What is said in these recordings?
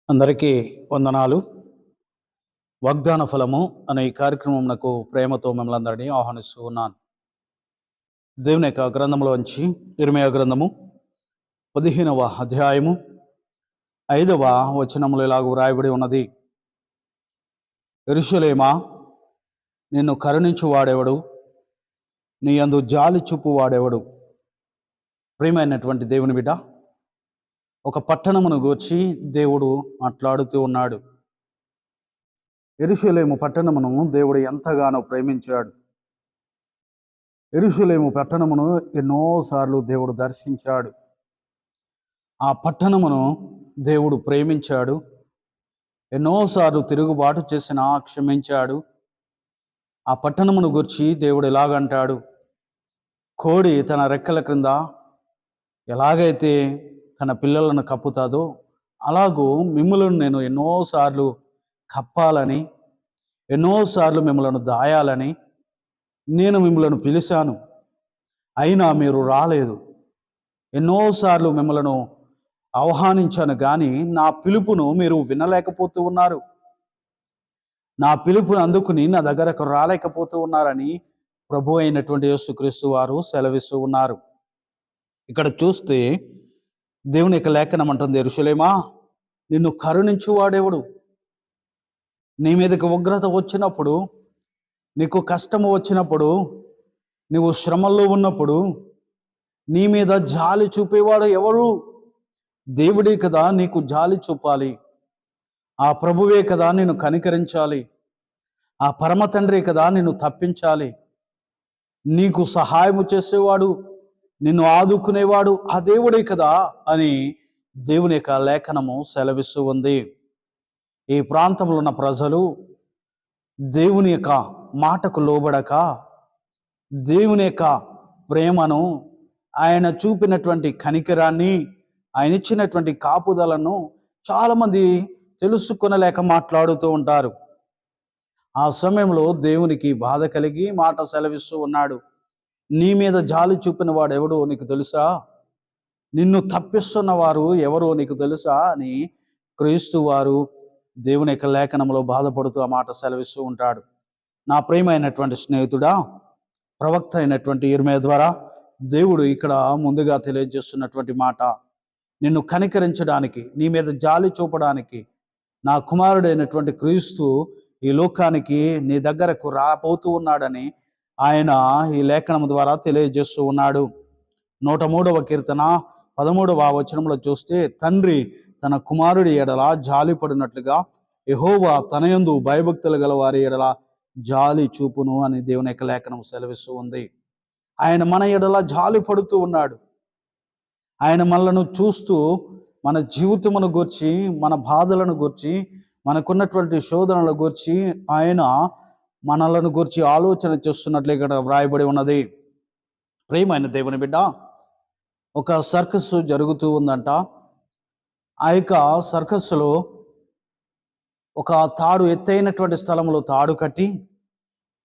అందరికీ వందనాలు. వాగ్దాన ఫలము అనే ఈ కార్యక్రమంనకు ప్రేమతో మిమ్మల్ని అందరినీ ఆహ్వానిస్తూ ఉన్నాను. దేవుని యొక్క గ్రంథంలోంచి ఇర్మీయా గ్రంథము 15వ అధ్యాయము 5వ వచనములో ఇలాగ వ్రాయబడి ఉన్నది. యెరూషలేమా, నిన్ను కరుణించు వాడెవడు? నీ యందు జాలి చూపు వాడెవడు? ప్రియమైనటువంటి దేవుని బిడ్డ, ఒక పట్టణమును గూర్చి దేవుడు మాట్లాడుతూ ఉన్నాడు. యెరూషలేము పట్టణమును దేవుడు ఎంతగానో ప్రేమించాడు. యెరూషలేము పట్టణమును ఎన్నోసార్లు దేవుడు దర్శించాడు. ఆ పట్టణమును దేవుడు ప్రేమించాడు. ఎన్నోసార్లు తిరుగుబాటు చేసినా క్షమించాడు. ఆ పట్టణమును గురించి దేవుడు ఎలాగంటాడు, కోడి తన రెక్కల క్రింద ఎలాగైతే తన పిల్లలను కప్పుతాదో అలాగూ మిమ్మలను నేను ఎన్నోసార్లు కప్పాలని, ఎన్నోసార్లు మిమ్మలను దాయాలని నేను మిమ్మలను పిలిచాను, అయినా మీరు రాలేదు. ఎన్నోసార్లు మిమ్మలను ఆహ్వానించాను, కానీ నా పిలుపును మీరు వినలేకపోతూ ఉన్నారు. నా పిలుపును అందుకుని నా దగ్గరకు రాలేకపోతూ ఉన్నారని ప్రభు అయినటువంటి యేసుక్రీస్తు వారు సెలవిస్తూ ఉన్నారు. ఇక్కడ చూస్తే దేవుని యొక్క లేఖనం అంటుంది, యెరూషలేమా, నిన్ను కరుణించు వాడెవడు? నీ మీదకి ఉగ్రత వచ్చినప్పుడు, నీకు కష్టము వచ్చినప్పుడు, నీవు శ్రమల్లో ఉన్నప్పుడు నీ మీద జాలి చూపేవాడు ఎవరు? దేవుడే కదా నీకు జాలి చూపాలి. ఆ ప్రభువే కదా నిన్ను కనికరించాలి. ఆ పరమ తండ్రి కదా నిన్ను తప్పించాలి. నీకు సహాయము చేసేవాడు, నిన్ను ఆదుకునేవాడు ఆ దేవుడే కదా అని దేవుని యొక్క లేఖనము సెలవిస్తూ ఉంది. ఈ ప్రాంతంలో ఉన్న ప్రజలు దేవుని యొక్క మాటకు లోబడక, దేవుని యొక్క ప్రేమను, ఆయన చూపినటువంటి కనికరాన్ని, ఆయన ఇచ్చినటువంటి కాపుదలను చాలామంది తెలుసుకొనలేక మాట్లాడుతూ ఉంటారు. ఆ సమయంలో దేవునికి బాధ కలిగి మాట సెలవిస్తూ ఉన్నాడు, నీ మీద జాలి చూపిన వాడు ఎవడో నీకు తెలుసా? నిన్ను తప్పిస్తున్న వారు ఎవరో నీకు తెలుసా అని క్రీస్తు వారు దేవుని యొక్క లేఖనంలో బాధపడుతూ ఆ మాట సెలవిస్తూ ఉంటాడు. నా ప్రియమైనటువంటి స్నేహితుడా, ప్రవక్త అయినటువంటి ఇర్మీయా ద్వారా దేవుడు ఇక్కడ ముందుగా తెలియజేస్తున్నటువంటి మాట, నిన్ను కనికరించడానికి, నీ మీద జాలి చూపడానికి నా కుమారుడైనటువంటి క్రీస్తు ఈ లోకానికి నీ దగ్గరకు రాబోతూ ఉన్నాడని ఆయన ఈ లేఖనం ద్వారా తెలియజేస్తూ ఉన్నాడు. 103వ కీర్తన 13వ వచనంలో చూస్తే, తండ్రి తన కుమారుడి ఎడల జాలి పడినట్లుగా యెహోవా తన యందు భయభక్తులు గల వారి ఎడల జాలి చూపును అని దేవుని యొక్క లేఖనం సెలవిస్తూ ఉంది. ఆయన మన ఎడల జాలి పడుతూ ఉన్నాడు. ఆయన మనలను చూస్తూ మన జీవితమును గూర్చి, మన బాధలను గూర్చి, మనకున్నటువంటి శోధనల గూర్చి ఆయన మనలను గురించి ఆలోచన చేస్తున్నట్లు ఇక్కడ వ్రాయబడి ఉన్నది. ప్రియమైన దేవుని బిడ్డ, ఒక సర్కస్ జరుగుతూ ఉందంట. ఆ యొక్క సర్కస్సులో ఒక తాడు, ఎత్తైనటువంటి స్థలంలో తాడు కట్టి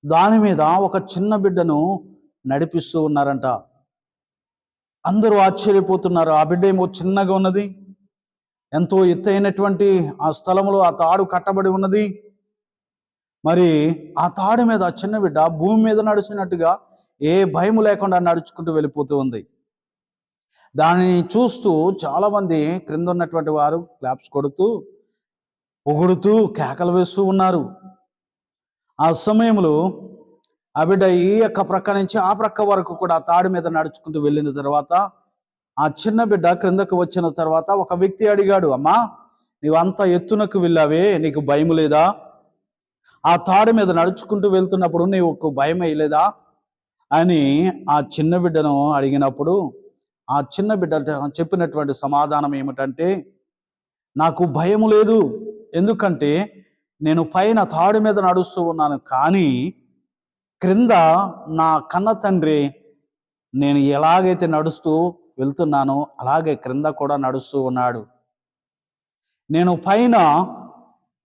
దాని మీద ఒక చిన్న బిడ్డను నడిపిస్తూ ఉన్నారంట. అందరూ ఆశ్చర్యపోతున్నారు. ఆ బిడ్డ ఏమో చిన్నగా ఉన్నది, ఎంతో ఎత్తైనటువంటి ఆ స్థలంలో ఆ తాడు కట్టబడి ఉన్నది. మరి ఆ తాడు మీద ఆ చిన్న బిడ్డ భూమి మీద నడిచినట్టుగా ఏ భయము లేకుండా నడుచుకుంటూ వెళ్ళిపోతూ ఉంది. దానిని చూస్తూ చాలామంది క్రింద ఉన్నటువంటి వారు క్లాప్స్ కొడుతూ, పొగుడుతూ, కేకలు వేస్తూ ఉన్నారు. ఆ సమయంలో ఆ బిడ్డ ఈ యొక్క ప్రక్క నుంచి ఆ ప్రక్క వరకు కూడా ఆ తాడు మీద నడుచుకుంటూ వెళ్ళిన తర్వాత, ఆ చిన్న బిడ్డ క్రిందకు వచ్చిన తర్వాత ఒక వ్యక్తి అడిగాడు, అమ్మా, నీవంతా ఎత్తునకు వెళ్ళావే, నీకు భయం లేదా? ఆ తాడు మీద నడుచుకుంటూ వెళ్తున్నప్పుడు నీకు భయం వేయలేదా అని ఆ చిన్న బిడ్డను అడిగినప్పుడు, ఆ చిన్న బిడ్డ చెప్పినటువంటి సమాధానం ఏమిటంటే, నాకు భయం లేదు, ఎందుకంటే నేను పైన తాడు మీద నడుస్తూ ఉన్నాను, కానీ క్రింద నా కన్న తండ్రి నేను ఎలాగైతే నడుస్తూ వెళ్తున్నానో అలాగే క్రింద కూడా నడుస్తూ ఉన్నాడు. నేను పైన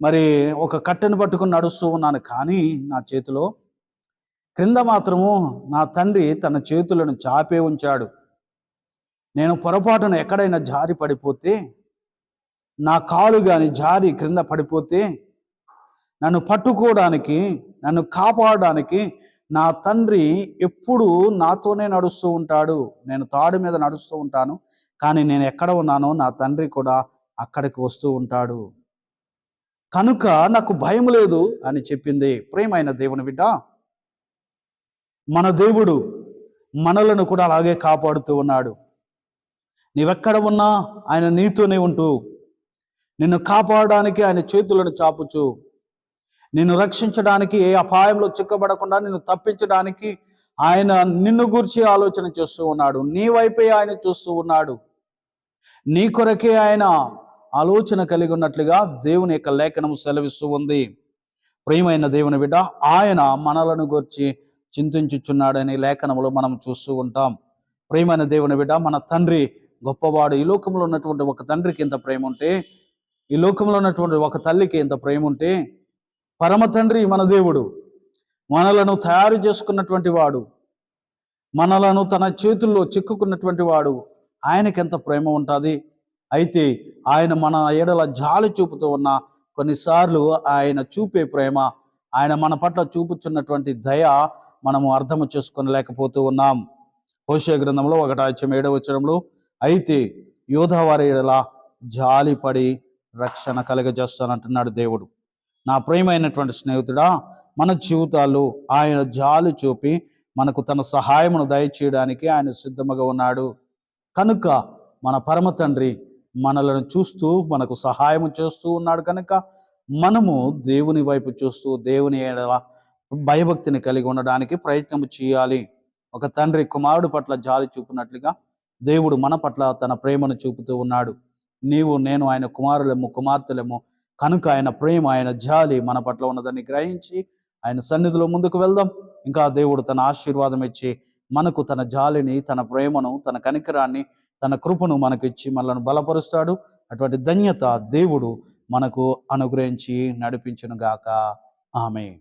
మరి ఒక కట్టెను పట్టుకుని నడుస్తూ ఉన్నాను, కానీ నా చేతిలో క్రింద మాత్రము నా తండ్రి తన చేతులను చాపే ఉంచాడు. నేను పొరపాటున ఎక్కడైనా జారి పడిపోతే నా కాలు గాని జారి క్రింద పడిపోతే నన్ను పట్టుకోవడానికి, నన్ను కాపాడడానికి నా తండ్రి ఎప్పుడు నాతోనే నడుస్తూ ఉంటాడు. నేను తాడు మీద నడుస్తూ ఉంటాను, కానీ నేను ఎక్కడ ఉన్నానో నా తండ్రి కూడా అక్కడికి వస్తూ ఉంటాడు. కనుక నాకు భయం లేదు అని చెప్పింది. ప్రియమైన దేవుని బిడ్డ, మన దేవుడు మనలను కూడా అలాగే కాపాడుతూ ఉన్నాడు. నీవెక్కడ ఉన్నా ఆయన నీతోనే ఉంటూ, నిన్ను కాపాడడానికి ఆయన చేతులను చాపుచు, నిన్ను రక్షించడానికి, ఏ అపాయంలో చిక్కబడకుండా నిన్ను తప్పించడానికి ఆయన నిన్ను గూర్చి ఆలోచన చేస్తూ ఉన్నాడు. నీ వైపే ఆయన చూస్తూ ఉన్నాడు. నీ కొరకే ఆయన ఆలోచన కలిగి ఉన్నట్లుగా దేవుని యొక్క లేఖనము సెలవిస్తూ ఉంది. ప్రియమైన దేవుని బిడ్డ, ఆయన మనలను గూర్చి చింతించుచున్నాడని లేఖనములో మనం చూస్తూ ఉంటాం. ప్రియమైన దేవుని బిడ్డ, మన తండ్రి గొప్పవాడు. ఈ లోకంలో ఉన్నటువంటి ఒక తండ్రికి ఎంత ప్రేమ ఉంటే, ఈ లోకంలో ఉన్నటువంటి ఒక తల్లికి ఎంత ప్రేమ ఉంటే, పరమ తండ్రి మన దేవుడు మనలను తయారు చేసుకున్నటువంటి వాడు, మనలను తన చేతుల్లో చిక్కుకున్నటువంటి వాడు, ఆయనకి ఎంత ప్రేమ ఉంటుంది. అయితే ఆయన మన ఎడల జాలి చూపుతూ ఉన్న కొన్నిసార్లు ఆయన చూపే ప్రేమ, ఆయన మన పట్ల చూపుచున్నటువంటి దయ మనము అర్థము చేసుకోలేకపోతూ ఉన్నాం. హోషేయ గ్రంథంలో 1:7 అయితే యోధా వారి ఎడల జాలిపడి రక్షణ కలుగజేస్తానంటున్నాడు దేవుడు. నా ప్రియమైనటువంటి స్నేహితుడా, మన జీవితాల్లో ఆయన జాలి చూపి మనకు తన సహాయమును దయచేయడానికి ఆయన సిద్ధముగా ఉన్నాడు. కనుక మన పరమ తండ్రి మనలను చూస్తూ మనకు సహాయం చేస్తూ ఉన్నాడు. కనుక మనము దేవుని వైపు చూస్తూ దేవుని ఎడల భయభక్తిని కలిగి ఉండడానికి ప్రయత్నం చేయాలి. ఒక తండ్రి కుమారుడు పట్ల జాలి చూపినట్లుగా దేవుడు మన పట్ల తన ప్రేమను చూపుతూ ఉన్నాడు. నీవు నేను ఆయన కుమారులము, కుమార్తెలము. కనుక ఆయన ప్రేమ, ఆయన జాలి మన పట్ల ఉన్నదని గ్రహించి ఆయన సన్నిధిలో ముందుకు వెళ్దాం. ఇంకా దేవుడు తన ఆశీర్వాదం ఇచ్చి మనకు తన జాలిని, తన ప్రేమను, తన కనికరాన్ని, తన కృపను మనకు ఇచ్చి మనల్ని బలపరుస్తాడు. అటువంటి ధన్యత దేవుడు మనకు అనుగ్రహించి నడిపించును గాక. ఆమేన్.